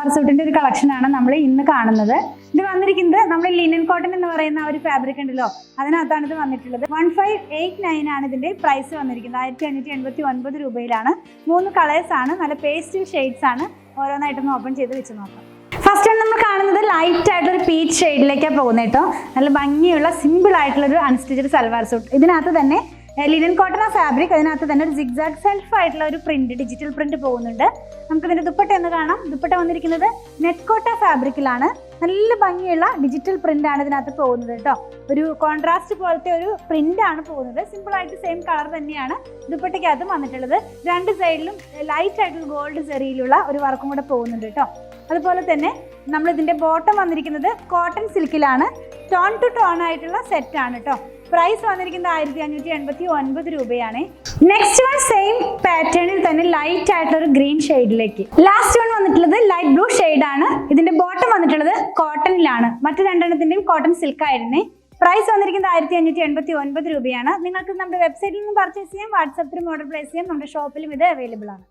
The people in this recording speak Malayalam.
സൽവാർ സൂട്ടിന്റെ ഒരു കളക്ഷനാണ് നമ്മൾ ഇന്ന് കാണുന്നത്. ഇത് വന്നിരിക്കുന്നത് നമ്മൾ ലിനൻ കോട്ടൺ എന്ന് പറയുന്ന ഒരു ഫാബ്രിക് ഉണ്ടല്ലോ, അതിനകത്താണ് ഇത് വന്നിട്ടുള്ളത്. 1589 ആണ് ഇതിന്റെ പ്രൈസ് വന്നിരിക്കുന്നത്. 1589 രൂപയിലാണ്. 3 കളേഴ്സ് ആണ്, നല്ല പേസ്റ്റൽ ഷെയ്ഡ്സ് ആണ്. ഓരോന്നായിട്ടൊന്ന് ഓപ്പൺ ചെയ്ത് വെച്ച് നോക്കാം. ഫസ്റ്റ് ആണ് നമ്മൾ കാണുന്നത് ലൈറ്റ് ആയിട്ടുള്ള ഒരു പീച്ച് ഷെയ്ഡിലേക്കാണ് പോകുന്നത് കേട്ടോ. നല്ല ഭംഗിയുള്ള സിമ്പിൾ ആയിട്ടുള്ള ഒരു അൺസ്റ്റിച്ചഡ് സൽവാർ സൂട്ട്. ഇതിനകത്ത് തന്നെ ലിനൻ കോട്ടൺ ഫാബ്രിക്, അതിനകത്ത് തന്നെ ഒരു സിഗ്സാഗ് സെൽഫ് ആയിട്ടുള്ള ഒരു പ്രിന്റ്, ഡിജിറ്റൽ പ്രിന്റ് പോകുന്നുണ്ട്. നമുക്ക് ഇതിന്റെ ദുപ്പട്ട എന്ന് കാണാം. ദുപ്പട്ട വന്നിരിക്കുന്നത് നെറ്റ് കോട്ട ഫാബ്രിക്കിലാണ്. നല്ല ഭംഗിയുള്ള ഡിജിറ്റൽ പ്രിന്റ് ആണ് ഇതിനകത്ത് പോകുന്നത് കേട്ടോ. ഒരു കോൺട്രാസ്റ്റ് പോലത്തെ ഒരു പ്രിന്റ് ആണ് പോകുന്നത്. സിമ്പിൾ ആയിട്ട് സെയിം കളർ തന്നെയാണ് ദുപ്പട്ടയ്ക്കകത്തും വന്നിട്ടുള്ളത്. രണ്ട് സൈഡിലും ലൈറ്റ് ആയിട്ടുള്ള ഗോൾഡ് സെറിയിലുള്ള ഒരു വർക്കും കൂടെ പോകുന്നുണ്ട് കേട്ടോ. അതുപോലെ തന്നെ നമ്മൾ ഇതിന്റെ ബോട്ടം വന്നിരിക്കുന്നത് കോട്ടൺ സിൽക്കിലാണ്. ടോൺ ടു ടോൺ ആയിട്ടുള്ള സെറ്റ് ആണ് കേട്ടോ. പ്രൈസ് വന്നിരിക്കുന്നത് 1589 രൂപയാണ്. നെക്സ്റ്റ് വൺ സെയിം പാറ്റേണിൽ തന്നെ ലൈറ്റ് ആയിട്ടുള്ള ഒരു ഗ്രീൻ ഷെയ്ഡിലേക്ക്. ലാസ്റ്റ് വൺ വന്നിട്ടുള്ളത് ലൈറ്റ് ബ്ലൂ ഷെയ്ഡ് ആണ്. ഇതിന്റെ ബോട്ടം വന്നിട്ടുള്ളത് കോട്ടണിലാണ്. മറ്റു രണ്ടെണ്ണത്തിന്റെയും കോട്ടൺ സിൽക്ക് ആയിരുന്നേ. പ്രൈസ് വന്നിരിക്കുന്നത് 1589 രൂപയാണ്. നിങ്ങൾക്ക് നമ്മുടെ വെബ്സൈറ്റിൽ നിന്ന് പർച്ചേസ് ചെയ്യാം, വാട്സാപ്പിലും ഓർഡർ പ്ലേസ് ചെയ്യാം. നമ്മുടെ ഷോപ്പിലും ഇത് അവൈലബിൾ ആണ്.